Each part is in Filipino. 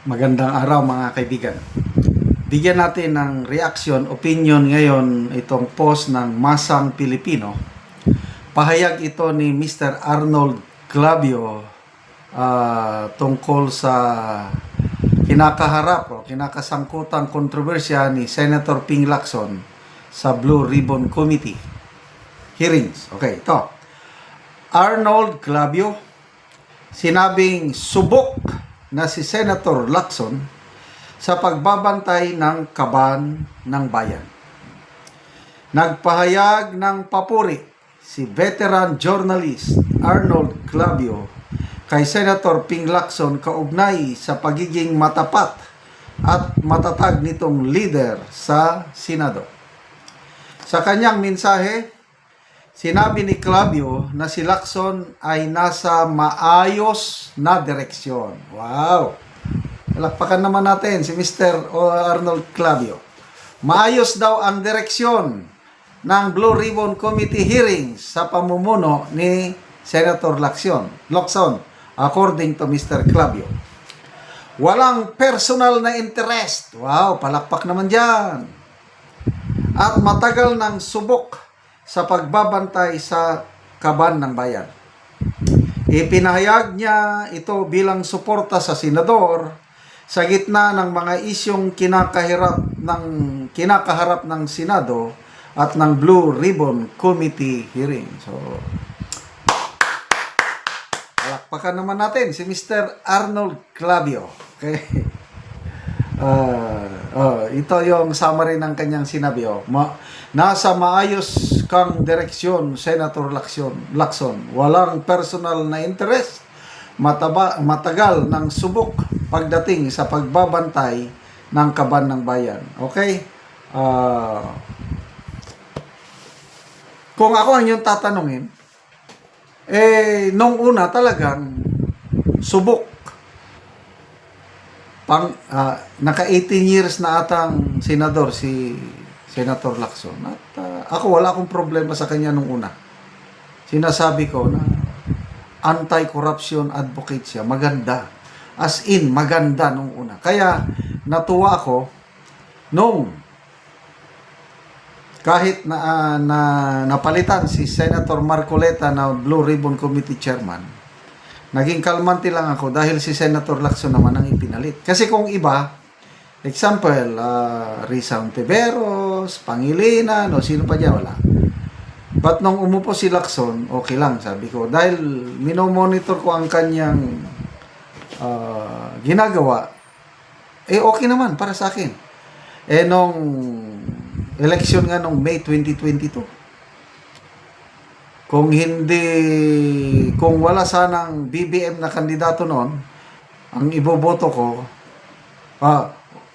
Magandang araw mga kaibigan. Bigyan natin ng reaction, opinion ngayon itong post ng Masang Pilipino. Pahayag ito ni Mr. Arnold Clavio tungkol sa kinakaharap o kinakasangkutang kontrobersya ni Senator Ping Lacson sa Blue Ribbon Committee hearings. Okay, ito. Arnold Clavio, sinabing subok na si Senator Lacson sa pagbabantay ng kaban ng bayan. Nagpahayag ng papuri si veteran journalist Arnold Clavio kay Senator Ping Lacson kaugnay sa pagiging matapat at matatag nitong leader sa Senado. Sa kanyang mensahe, sinabi ni Clavio na si Lacson ay nasa maayos na direksyon. Wow! Palakpakan naman natin si Mr. Arnold Clavio. Maayos daw ang direksyon ng Blue Ribbon Committee hearings sa pamumuno ni Senator Lacson, according to Mr. Clavio. Walang personal na interest. Wow! Palakpak naman dyan. At matagal ng subok sa pagbabantay sa kaban ng bayan. Ipinahayag niya ito bilang suporta sa senador sa gitna ng mga isyong kinakaharap ng Senado at ng Blue Ribbon Committee hearing. So, palakpakan naman natin si Mr. Arnold Clavio. Okay? Ito yung summary ng kanyang sinabi. Nasa maayos kang direksyon, Senator Lacson. Walang personal na interest. Matagal ng subok pagdating sa pagbabantay ng kaban ng bayan. Okay? Kung ako ang inyong tatanungin, nung una talagang subok. Naka 18 years na atang senador si Senator Lacson. At ako wala akong problema sa kanya nung una. Sinasabi ko na anti-corruption advocate siya. Maganda. As in, maganda nung una. Kaya natuwa ako nung kahit na napalitan si Senator Marcoleta na Blue Ribbon Committee Chairman, naging kalmante lang ako dahil si Senator Lacson naman ang ipinalit. Kasi kung iba, example, Risa Ontiveros, Pangilinan, o sino pa dyan, wala. But nung umupo si Lacson, okay lang, sabi ko. Dahil minomonitor ko ang kanyang ginagawa, okay naman para sa akin. Nung election nga nung May 2022, kung wala sanang BBM na kandidato noon, ang iboboto ko,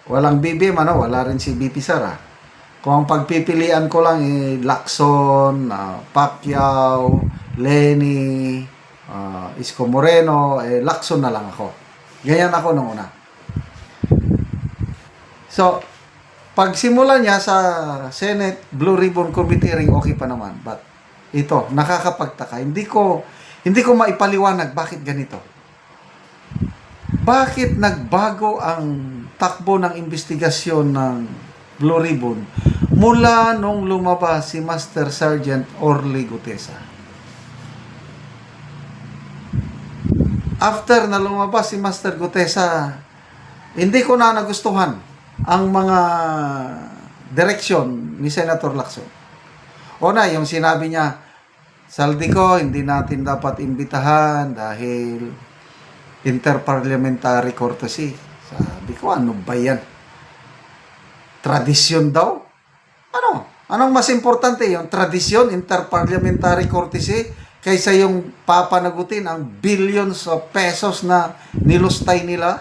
walang BBM, wala rin si BP Sara. Kung ang pagpipilian ko lang Lacson, Pacquiao, Lenny, Isko Moreno, Lacson na lang ako. Ganyan ako nung una. So, pagsimula niya sa Senate Blue Ribbon Committee hearing, okay pa naman. But ito, nakakapagtaka. Hindi ko maipaliwanag bakit ganito. Bakit nagbago ang takbo ng investigasyon ng Blue Ribbon mula nung lumabas si Master Sergeant Orly Gutesa? After na lumabas si Master Gutesa, hindi ko na nagustuhan ang mga direksyon ni Senator Lacson. Una, yung sinabi niya, Saldico, hindi natin dapat imbitahan dahil interparliamentary courtesy. Sabi ko, ano ba yan? Tradisyon daw? Ano? Anong mas importante? Yung tradisyon, interparliamentary courtesy, kaysa yung papanagutin ang billions of pesos na nilustay nila?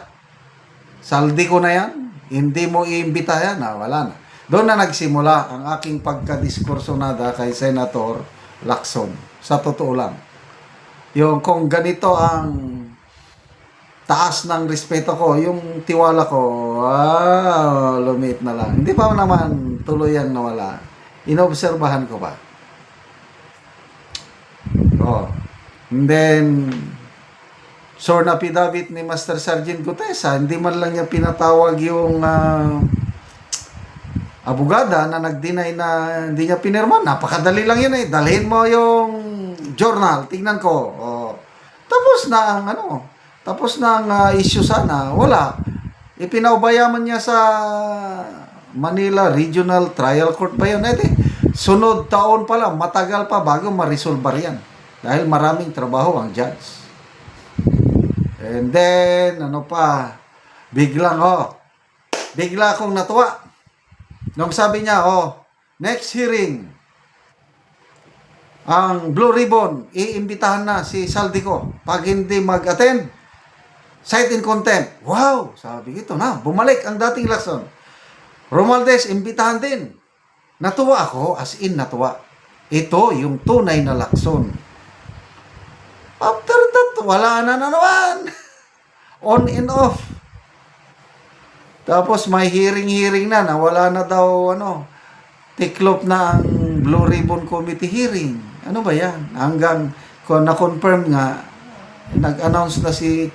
Saldico na yan? Hindi mo iimbitahan? Wala na. Doon na nagsimula ang aking pagkadiskursonada kay Senator Lacson. Sa totoo lang. Yung kung ganito ang taas ng respeto ko, yung tiwala ko, lumit na lang. Hindi pa naman tuluyang nawala. Inobserbahan ko pa. And then, sworn affidavit ni Master Sergeant Gutesa, hindi man lang niya pinatawag yung abogada na nag-deny na hindi niya pinirma. Napakadali lang yun eh. Dalhin mo yung journal, tingnan ko. Tapos na ang tapos na ang issue sana. Wala. Ipinaubayaman niya sa Manila Regional Trial Court ba yun? Sunod taon pa lang, matagal pa bago ma-resolve yan. Dahil maraming trabaho ang judge. And then, bigla akong natuwa. Nung sabi niya, next hearing, ang Blue Ribbon, iimbitahan na si Saldico. Pag hindi mag-attend, cite in contempt. Wow! Sabi ito na, bumalik ang dating Lacson. Romualdez, imbitahan din. Natuwa ako, as in natuwa. Ito yung tunay na Lacson. After that, wala na naman. On and off. Tapos may hearing na wala na daw tiklop na ang Blue Ribbon Committee hearing. Ano ba yan? Hanggang na-confirm nga, nag-announce na si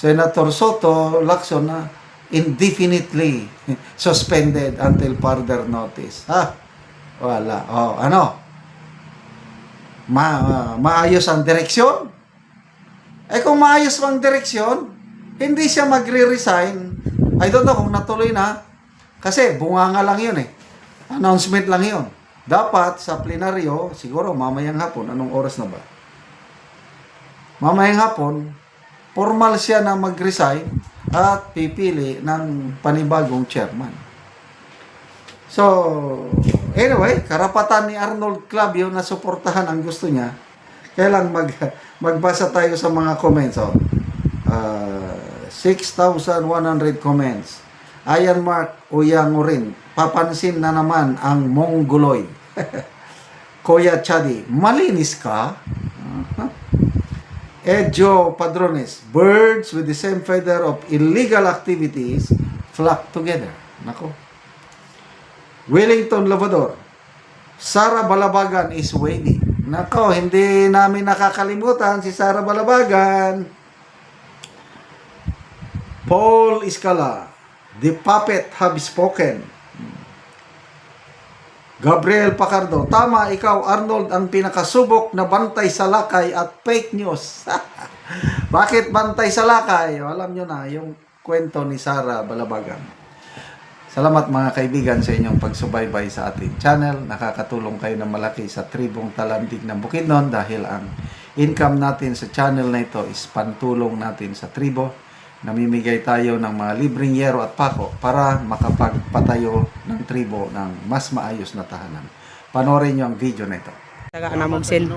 Senator Soto Lacson na indefinitely suspended until further notice. Wala. Maayos ang direksyon? Kung maayos ang direksyon, hindi siya magre-resign. I don't know kung natuloy na. Kasi bunganga lang yun eh. Announcement lang yun. Dapat sa plenaryo, siguro mamayang hapon. Anong oras na ba? Mamayang hapon, formal siya na mag-resign at pipili ng panibagong chairman. So, anyway, karapatan ni Arnold Clavio na suportahan ang gusto niya. Kaya lang magbasa tayo sa mga comments. 6,100 comments. Ayan Mark Uyangurin, papansin na naman ang Mongoloid. Kuya Chadi, malinis ka? Edjo Padrones, birds with the same feather of illegal activities flock together. Nako. Wellington Lavador, Sara Balabagan is waiting. Nako, hindi namin nakakalimutan si Sara Balabagan. Paul Iscala, the puppet have spoken. Gabriel Pacardo, tama ikaw Arnold ang pinakasubok na bantay sa lakay at fake news. Bakit bantay sa lakay? Alam nyo na yung kwento ni Sara Balabagan. Salamat mga kaibigan sa inyong pagsubaybay sa ating channel. Nakakatulong kayo ng malaki sa tribong Talandig ng Bukidnon dahil ang income natin sa channel na ito is pantulong natin sa tribo. Namimigay tayo ng mga libreng yero at pako para makapagpatayo ng tribo ng mas maayos na tahanan. Panoorin nyo ang video na ito. Taga namog sin.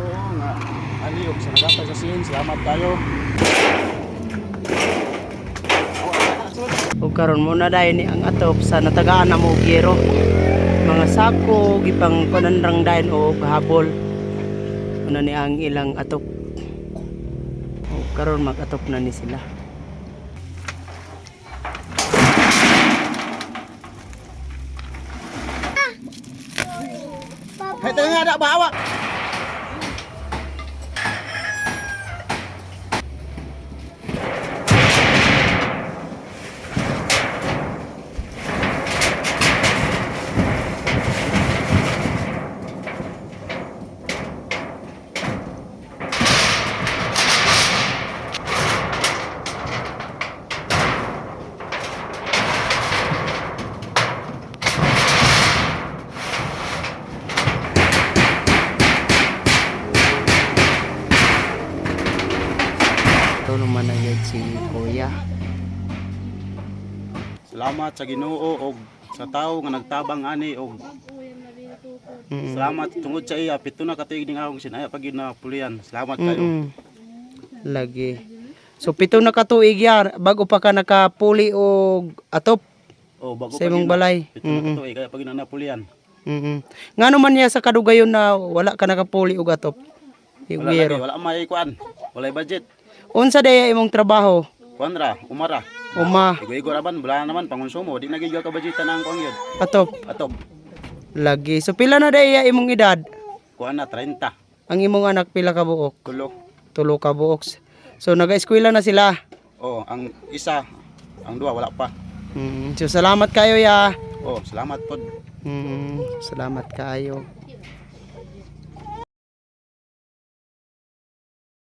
Aliyok sa nagapay sa sin. Salamat tayo. Ug karon mo na dayon ni ang atop sa natagaan na mo giro. Mga sako gipang pananrang dayon o habol. Ano ni ang ilang atop. Ug karon mag-atop na ni sila. Hay tayo nga bawa. Ito naman na yun si Kuya. Salamat sa Ginoo og sa tawo nga nagtabang ani og salamat tungod sa iya pito na katuig ning akong sinaya pag na pulian. Salamat kayo. Lagi. So pito na katuig ya bago pa ka nakapuli og atop Bago sa imong balay. Pito na katuig kaya pag na pulian. Ngano man niya sa kadugayon na wala ka nakapuli og atop? Wala lagi, wala may kuan. Wala budget. Unsa daya imong trabaho? Kuanra, umara. Uma, Igo-igo raban, wala naman pangonsumo, di nagigaw ka budgetan ang kuan yun. atop. Atob. Lagi. So pila na daya imong edad? Kuan na 30. Ang imong anak pila ka buok? Tulo. Tulo ka buok. So naga-eskwela na sila. Oh, ang isa, ang duha wala pa. So salamat kayo ya. Oh, salamat pod. Salamat kayo.